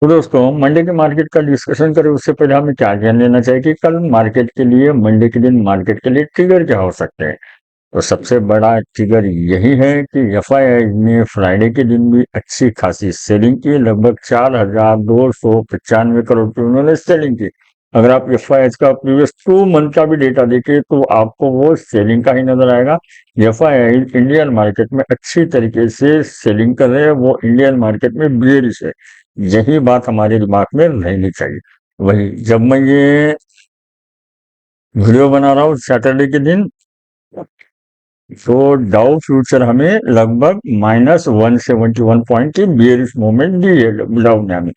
तो दोस्तों मंडे के मार्केट का डिस्कशन करें उससे पहले हमें क्या जान लेना चाहिए कि कल मार्केट के लिए मंडे के दिन मार्केट के लिए ट्रिगर क्या हो सकते हैं। तो सबसे बड़ा ट्रिगर यही है कि एफआईआई ने फ्राइडे के दिन भी अच्छी खासी सेलिंग की, लगभग 4,295 करोड़ की उन्होंने सेलिंग की। अगर आप एफआईआई का प्रीवियस 2 मंथ का भी डेटा देखें तो आपको वो सेलिंग का ही नजर आएगा। एफआईआई इंडियन मार्केट में अच्छी तरीके से सेलिंग कर रहे हैं, वो इंडियन मार्केट में बेयरिश है। यही बात हमारे दिमाग में रहनी चाहिए। वही जब मैं ये वीडियो बना रहा हूँ सैटरडे के दिन, तो डाउ फ्यूचर हमें लगभग -171 पॉइंट की बियरिश मूवमेंट दी है डाउ ने हमें।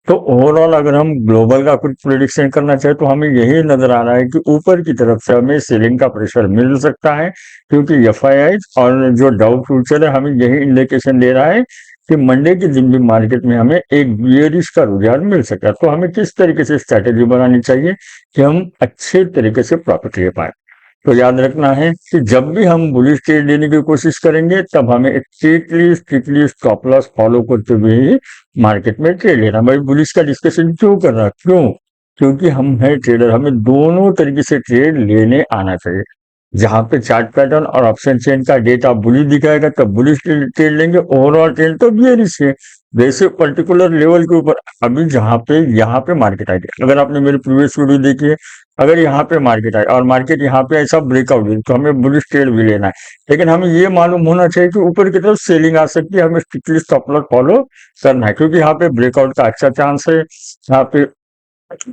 तो ओवरऑल अगर हम ग्लोबल का कुछ प्रिडिक्शन करना चाहे तो हमें यही नजर आ रहा है कि ऊपर की तरफ से हमें सेलिंग का प्रेशर मिल सकता है, क्योंकि एफआईआई और जो डाउ फ्यूचर है हमें यही इंडिकेशन दे रहा है कि मंडे के दिन भी मार्केट में हमें एक बियरिश का रुझान मिल सकता है। तो हमें किस तरीके से स्ट्रैटेजी बनानी चाहिए कि हम अच्छे तरीके से प्रॉफिट ले पाए। तो याद रखना है कि जब भी हम बुलिश ट्रेड लेने की कोशिश करेंगे तब हमें स्ट्रिक्टली स्टॉप लॉस फॉलो करते हुए ही मार्केट में ट्रेड लेना। भाई बुलिश का डिस्कशन क्यों कर रहा, क्यों? क्योंकि हम है ट्रेडर, हमें दोनों तरीके से ट्रेड लेने आना चाहिए। जहां पे चार्ट पैटर्न और ऑप्शन चेन का डेटा बुलिश दिखाएगा तब बुलिश ट्रेड लेंगे, ओवरऑल ट्रेड तो बियरिश है। वैसे पर्टिकुलर लेवल के ऊपर अभी जहां पे यहाँ पे मार्केट आई थी, अगर आपने मेरी प्रीवियस वीडियो देखी है, अगर यहाँ पे मार्केट आए और मार्केट यहाँ पे ऐसा ब्रेकआउट हुई तो हमें बुलिश ट्रेड भी लेना है। लेकिन हमें ये मालूम होना चाहिए कि ऊपर की तरफ सेलिंग आ सकती है, हमें स्ट्रिक्टली स्टॉप लॉस फॉलो करना है, क्योंकि यहाँ पे ब्रेकआउट का अच्छा चांस है। यहाँ पे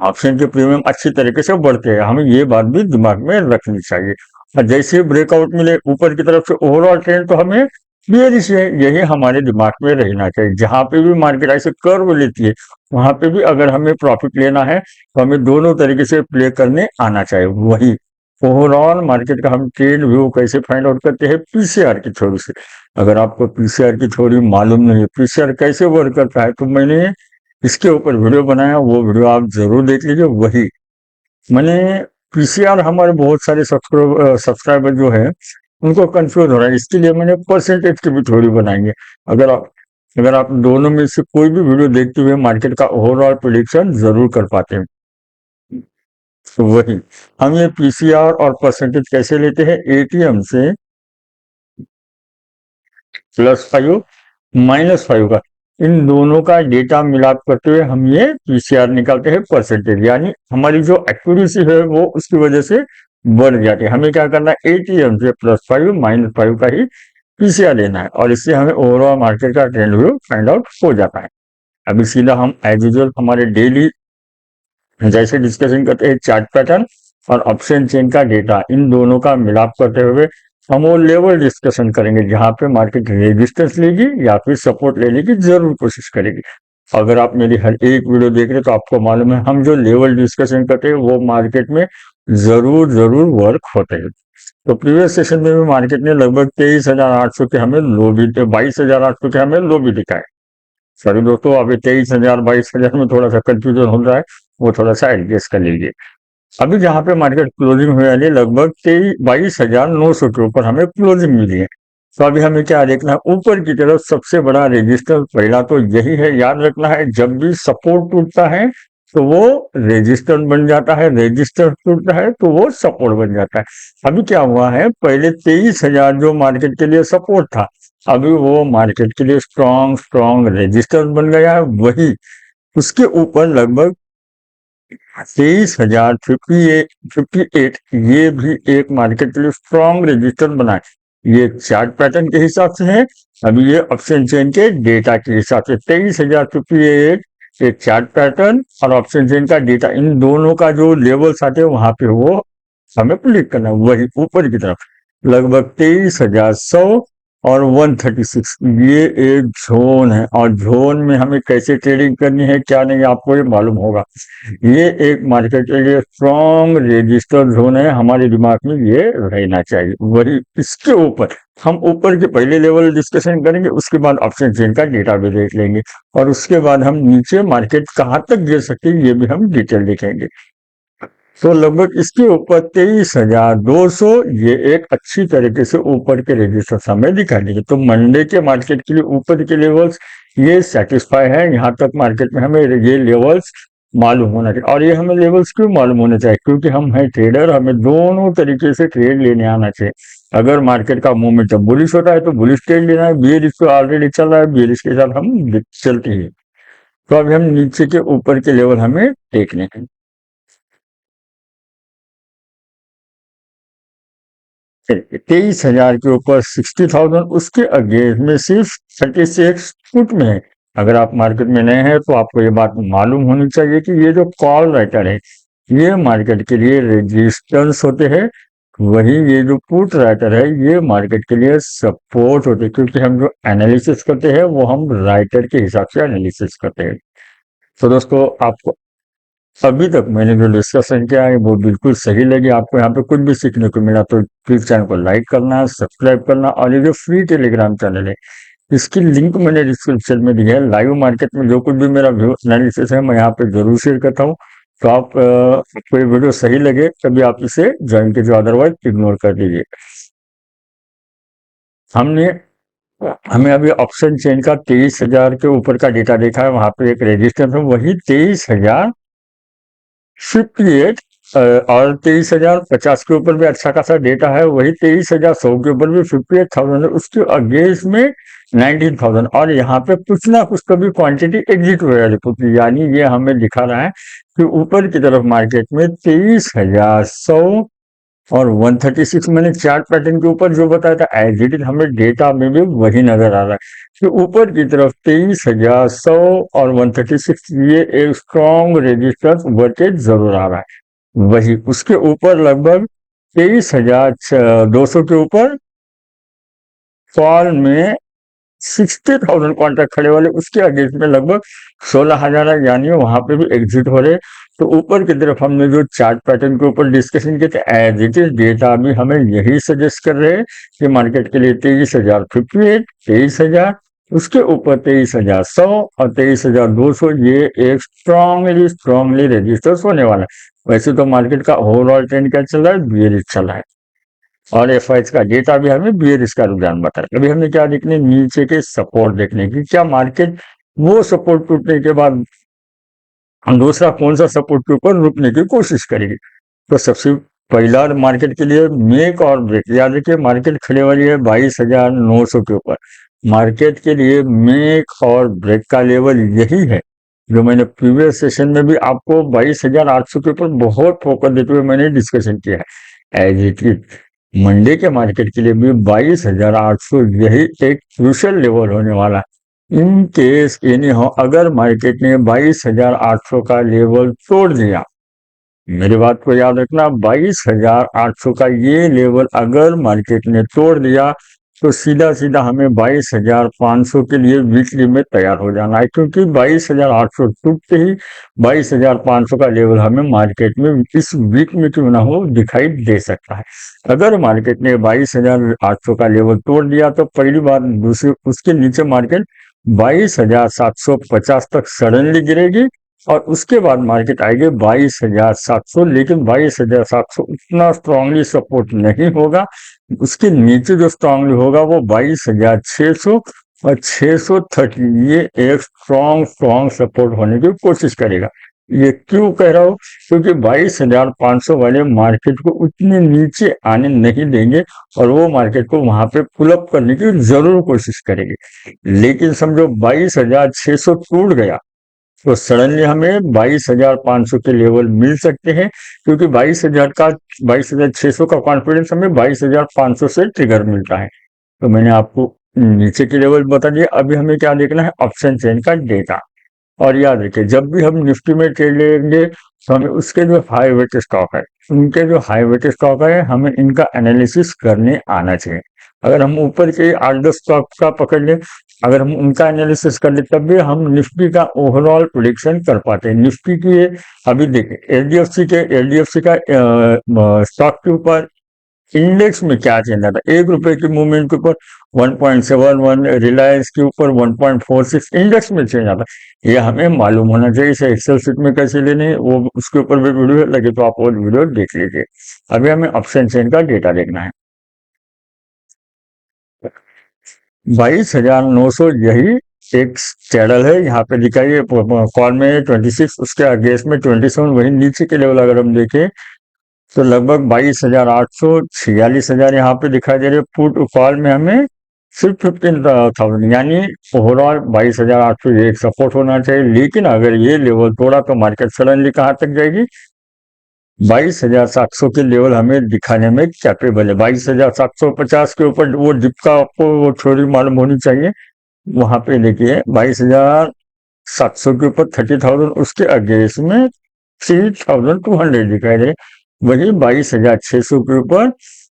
ऑप्शन के प्रीमियम अच्छी तरीके से बढ़ते हैं, हमें ये बात भी दिमाग में रखनी चाहिए। और जैसे ही ब्रेकआउट मिले ऊपर की तरफ से ओवरऑल ट्रेंड तो हमें बेरिश है, यही हमारे दिमाग में रहना चाहिए। जहां पे भी मार्केट ऐसे कर्व लेती है वहां पे भी अगर हमें प्रॉफिट लेना है तो हमें दोनों तरीके से प्ले करने आना चाहिए। वही ओवरऑल मार्केट का हम ट्रेंड व्यू कैसे फाइंड आउट करते हैं, पीसीआर की थ्योरी से। अगर आपको पीसीआर की थ्योरी मालूम नहीं है, पीसीआर कैसे वर्क करता है, तो मैंने इसके ऊपर वीडियो बनाया, वो वीडियो आप जरूर देख लीजिए। वही मैंने पीसीआर, हमारे बहुत सारे सब्सक्राइबर जो है उनको कंफ्यूज हो रहा है, इसके लिए मैंने परसेंटेज की भी थ्योरी बनाई है। अगर आप अगर आप दोनों में से कोई भी वीडियो देखते हुए मार्केट का ओवरऑल प्रिडिक्शन जरूर कर पाते हैं। तो वही हम ये पीसीआर और परसेंटेज कैसे लेते हैं, एटीएम से +5 -5 का, इन दोनों का डेटा मिलाप करते हुए हम ये पीसीआर निकालते हैं परसेंटेज, यानी हमारी जो एक्यूरेसी है वो उसकी वजह से बढ़ जाती है। हमें क्या करना है, एटीएम से +5 -5 का ही पीसीआर लेना है और इससे हमें ओवरऑल मार्केट का ट्रेंड व्यू फाइंड आउट हो जाता है। अभी सीधा हम एज यूजुअल हमारे डेली जैसे डिस्कशन करते हैं, चार्ट पैटर्न और ऑप्शन चेन का डेटा, इन दोनों का मिलाप करते हुए हम वो लेवल डिस्कशन करेंगे जहां पे मार्केट रेजिस्टेंस लेगी या फिर सपोर्ट लेने की जरूर कोशिश करेगी। अगर आप मेरी हर एक वीडियो देख रहे हैं तो आपको मालूम है हम जो लेवल डिस्कशन करते हैं वो मार्केट में जरूर जरूर वर्क होते हैं। तो प्रीवियस सेशन में भी मार्केट ने लगभग 23,800 के हमें लो भी, 22,800 के हमें लो भी दिखाए। सॉरी दोस्तों, अभी 23,000 22,000 में थोड़ा सा कंफ्यूजन हो रहा है, वो थोड़ा सा एडजस्ट कर लीजिए। अभी जहां पे मार्केट क्लोजिंग हुई है लगभग 22,900 के ऊपर हमें क्लोजिंग मिली है। तो अभी हमें क्या देखना है, ऊपर की तरफ सबसे बड़ा रेजिस्टेंस पहला तो यही है, याद रखना है जब भी सपोर्ट टूटता है तो वो रेजिस्टेंस बन जाता है, रेजिस्टेंस टूटता है तो वो सपोर्ट बन जाता है। अभी क्या हुआ है, पहले 23,000 जो मार्केट के लिए सपोर्ट था, अभी वो मार्केट के लिए स्ट्रॉन्ग स्ट्रॉन्ग रेजिस्टेंस बन गया है। वही उसके ऊपर लगभग 23,000 58 ये भी एक मार्केट के लिए स्ट्रॉन्ग रेजिस्टेंस बना है। ये चार्ट पैटर्न के हिसाब से है, अभी ये ऑप्शन चेन के डेटा के हिसाब से 23,058 ये चार्ट पैटर्न और ऑप्शन चेन का डेटा, इन दोनों का जो लेवल्स आते हैं वहां पे वो हमें क्लिक करना है। वही ऊपर की तरफ लगभग 23,100 और 136, ये एक जोन है और जोन में हमें कैसे ट्रेडिंग करनी है क्या नहीं आपको ये मालूम होगा। ये एक मार्केट के लिए स्ट्रॉन्ग रजिस्टर जोन है, हमारे दिमाग में ये रहना चाहिए। वही इसके ऊपर हम ऊपर के पहले लेवल डिस्कशन करेंगे, उसके बाद ऑप्शन चेन का डेटा भी देख लेंगे और उसके बाद हम नीचे मार्केट कहाँ तक गिर सकती है ये भी हम डिटेल देखेंगे। तो लगभग इसके ऊपर 23,200 ये एक अच्छी तरीके से ऊपर के रेजिस्टेंस हमें दिखाई देंगे। तो मंडे के मार्केट के लिए ऊपर के लेवल्स ये सेटिस्फाई है, यहाँ तक मार्केट में हमें ये लेवल्स मालूम होना चाहिए। और ये हमें लेवल्स क्यों मालूम होने चाहिए? क्योंकि हम हैं ट्रेडर, हमें दोनों तरीके से ट्रेड लेने आना चाहिए। अगर मार्केट का मोमेंटम बुलिश होता है तो बुलिश ट्रेड लेना है, बियरिश तो ऑलरेडी चल रहा है, बियरिश के साथ हम चलते हैं। तो अभी हम नीचे के ऊपर के लेवल हमें देखने हैं। 23,000 के ऊपर 60,000, उसके अगेंस्ट में सिर्फ 36 फुट में है। अगर आप मार्केट में नए हैं तो आपको ये बात मालूम होनी चाहिए कि ये जो कॉल राइटर है ये मार्केट के लिए रेजिस्टेंस होते हैं, वही ये जो पुट राइटर है ये मार्केट के लिए सपोर्ट होते हैं। क्योंकि हम जो एनालिसिस करते हैं वो हम राइटर के हिसाब से एनालिसिस करते हैं। तो दोस्तों, आपको अभी तक मैंने जो डिस्कशन किया है वो बिल्कुल सही लगी, आपको यहाँ पे कुछ भी सीखने को मिला तो प्लीज चैनल को लाइक करना, सब्सक्राइब करना। और ये जो फ्री टेलीग्राम चैनल है इसकी लिंक मैंने डिस्क्रिप्शन में दी है। लाइव मार्केट में जो कुछ भी मेरा व्यू एनालिसिस है मैं यहाँ पे जरूर शेयर करता हूँ। तो आप आपको ये वीडियो सही लगे तभी आप इसे ज्वाइन कीजिए, अदरवाइज इग्नोर कर दीजिए। हमने हमें अभी ऑप्शन चेन का 23,000 के ऊपर का डेटा देखा है, वहां पे एक रेजिस्टेंस है, वही 23,058 और 23,050 के ऊपर भी अच्छा खासा डेटा है, वही 23,100 के ऊपर भी 58,000 है, उसके अगेंस्ट में 19,000। और यहाँ पे कुछ ना कुछ तो भी क्वांटिटी एग्जिट हो रहा है, यानी ये हमें दिखा रहा है कि ऊपर की तरफ मार्केट में 23,100 और 136 मैंने चार्ट पैटर्न के ऊपर जो बताया था एज इट इज हमें डेटा में भी वही नजर आ रहा है कि ऊपर की तरफ 23,100 और 136 ये एक स्ट्रॉन्ग रेजिस्टेंस उभर के जरूर आ रहा है। वही उसके ऊपर लगभग 23,200 के ऊपर फॉल में 60,000 कॉन्ट्रैक्ट खड़े वाले, उसके अगेंस्ट में लगभग 16,000 है, यानी वहां पे भी एग्जिट हो रहे। तो ऊपर की तरफ हमने जो चार्ट पैटर्न के ऊपर डिस्कशन किए थे एज इट इज डेटा भी हमें यही सजेस्ट कर रहे हैं कि मार्केट के लिए 23,058, 23,000, उसके ऊपर 23,100 और 23,200 ये एक स्ट्रांगली रजिस्टर्स होने वाला है। वैसे तो मार्केट का ओवरऑल ट्रेंड क्या चल रहा है? बियरिश चल रहा है और एफआईज का डेटा भी हमें बियरिश का रुझान बता रहा है। अभी हमें क्या देखने, नीचे के सपोर्ट देखने की, क्या मार्केट वो सपोर्ट टूटने के बाद हम दूसरा कौन सा सपोर्ट के ऊपर रुकने की कोशिश करेंगे। तो सबसे पहला मार्केट के लिए मेक और ब्रेक, याद रखिए मार्केट खड़े वाली है 22,900 के ऊपर। मार्केट के लिए मेक और ब्रेक का लेवल यही है जो मैंने प्रीवियस सेशन में भी आपको 22,800 के ऊपर बहुत फोकस देते हुए मैंने डिस्कशन किया है। एज इट इज मंडे के मार्केट के लिए भी 22,800 यही एक क्रूशियल लेवल होने वाला है। इन केस एनी हो अगर मार्केट ने 22,800 का लेवल तोड़ दिया, मेरी बात को याद रखना, 22,800 का ये लेवल अगर मार्केट ने तोड़ दिया तो सीधा सीधा हमें 22,500 के लिए वीकली में तैयार हो जाना है, क्योंकि 22,800 टूटते ही 22,500 का लेवल हमें मार्केट में इस वीक में क्यों ना हो दिखाई दे सकता है। अगर मार्केट ने 22,800 का लेवल तोड़ दिया तो पहली बात, दूसरी उसके नीचे मार्केट 22,750 तक सडनली गिरेगी और उसके बाद मार्केट आएगी 22,700, लेकिन 22,700 उतना स्ट्रांगली सपोर्ट नहीं होगा। उसके नीचे जो स्ट्रांगली होगा वो 22,600 और 630, ये एक स्ट्रॉन्ग सपोर्ट होने की कोशिश करेगा। ये क्यों कह रहा हूं? क्योंकि 22,500 वाले मार्केट को उतने नीचे आने नहीं देंगे और वो मार्केट को वहां पे पुल अप करने की जरूर कोशिश करेंगे। लेकिन समझो 22,600 टूट गया तो सडनली हमें 22,500 के लेवल मिल सकते हैं, क्योंकि 22,600 का कॉन्फिडेंस हमें 22,500 से ट्रिगर मिलता है। तो मैंने आपको नीचे के लेवल बता दिया। अभी हमें क्या देखना है? ऑप्शन चेन का डेटा। और याद रखिए जब भी हम निफ्टी में ट्रेड लेंगे तो हमें उसके जो हाई वेट स्टॉक है, उनके जो हाई वेट स्टॉक है हमें इनका एनालिसिस करने आना चाहिए। अगर हम ऊपर के 8-10 स्टॉक का पकड़ लें, अगर हम उनका एनालिसिस कर ले तब भी हम निफ्टी का ओवरऑल प्रोडिक्शन कर पाते हैं। निफ्टी की अभी देखिए एलडीएफसी का स्टॉक के ऊपर इंडेक्स में क्या चेंज आता है? 1 रुपए की मूवमेंट के ऊपर 1.71, रिलायंस के ऊपर 1.46 इंडेक्स में चेंज आता है। ये हमें मालूम होना चाहिए। इसे एक्सेल शीट में कैसे लेने वो उसके ऊपर भी वीडियो लगे तो आप वो वीडियो देख लीजिए। अभी हमें ऑप्शन चेन का डेटा देखना है। 22,900 यही एक चैनल है यहाँ पे दिखाइए कॉल में 26, उसके अगेंस्ट में 27, वही नीचे के लेवल अगर हम देखें तो लगभग 22,800, 46,000 यहाँ पे दिखाई दे रहे। पुट कॉल में हमें सिर्फ 15,000 यानी ओवरऑल 22,800 ये एक सपोर्ट होना चाहिए। लेकिन अगर ये लेवल तोड़ा तो मार्केट सडनली कहाँ तक जाएगी? 22,700 के लेवल हमें दिखाने में कैपेबल है। 22,750 के ऊपर वो डिप का आपको वो थ्योरी मालूम होनी चाहिए। वहां पे देखिए 22,700 के ऊपर 30,000, उसके अगेंस्ट में 3,200 दिखाई दे। वही 22,600 के ऊपर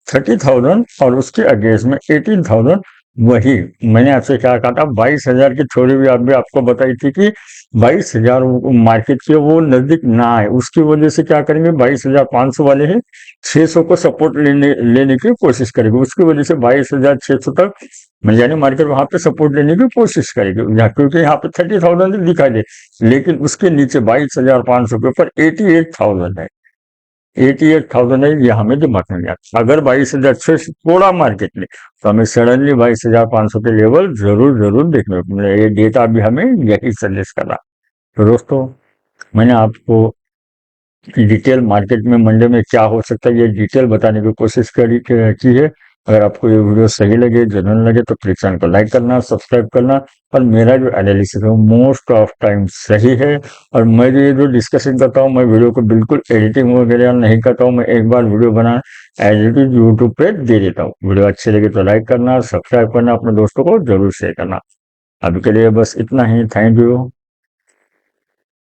30,000 और उसके अगेंस्ट में 18,000। वही मैंने आपसे क्या कहा था, 22,000 की थ्योरी भी अभी आपको बताई थी कि 22,000 मार्केट के वो नजदीक ना आए, उसकी वजह से क्या करेंगे, 22,500 वाले हैं 600 को सपोर्ट लेने की कोशिश करेंगे। उसकी वजह से 22,600 तक यानी मार्केट वहां पे सपोर्ट लेने की कोशिश करेगी, क्योंकि यहाँ पे 30,000 दिखाई दे। लेकिन उसके नीचे 22,500 के ऊपर 88,000 है। 88,000 है, ये हमें दिमाग में नहीं आता। अगर 22,000 से थोड़ा मार्केट ले तो हमें सडनली 22,500 के लेवल जरूर देखने को मिले। ये डेटा भी हमें यही सजेस्ट कर रहा। तो दोस्तों, मैंने आपको डिटेल मार्केट में मंडे में क्या हो सकता है ये डिटेल बताने की कोशिश की है। अगर आपको ये वीडियो सही लगे, जेन्युइन लगे, तो प्लीज चैनल को लाइक करना, सब्सक्राइब करना। और मेरा जो एनालिसिस है मोस्ट ऑफ टाइम सही है। और मैं ये जो डिस्कशन करता हूँ, मैं वीडियो को बिल्कुल एडिटिंग वगैरह नहीं करता हूँ। मैं एक बार वीडियो बना एज इट इज यूट्यूब पे दे देता हूँ। वीडियो अच्छी लगे तो लाइक करना, सब्सक्राइब करना, अपने दोस्तों को जरूर शेयर करना। अभी के लिए बस इतना ही। Thank you.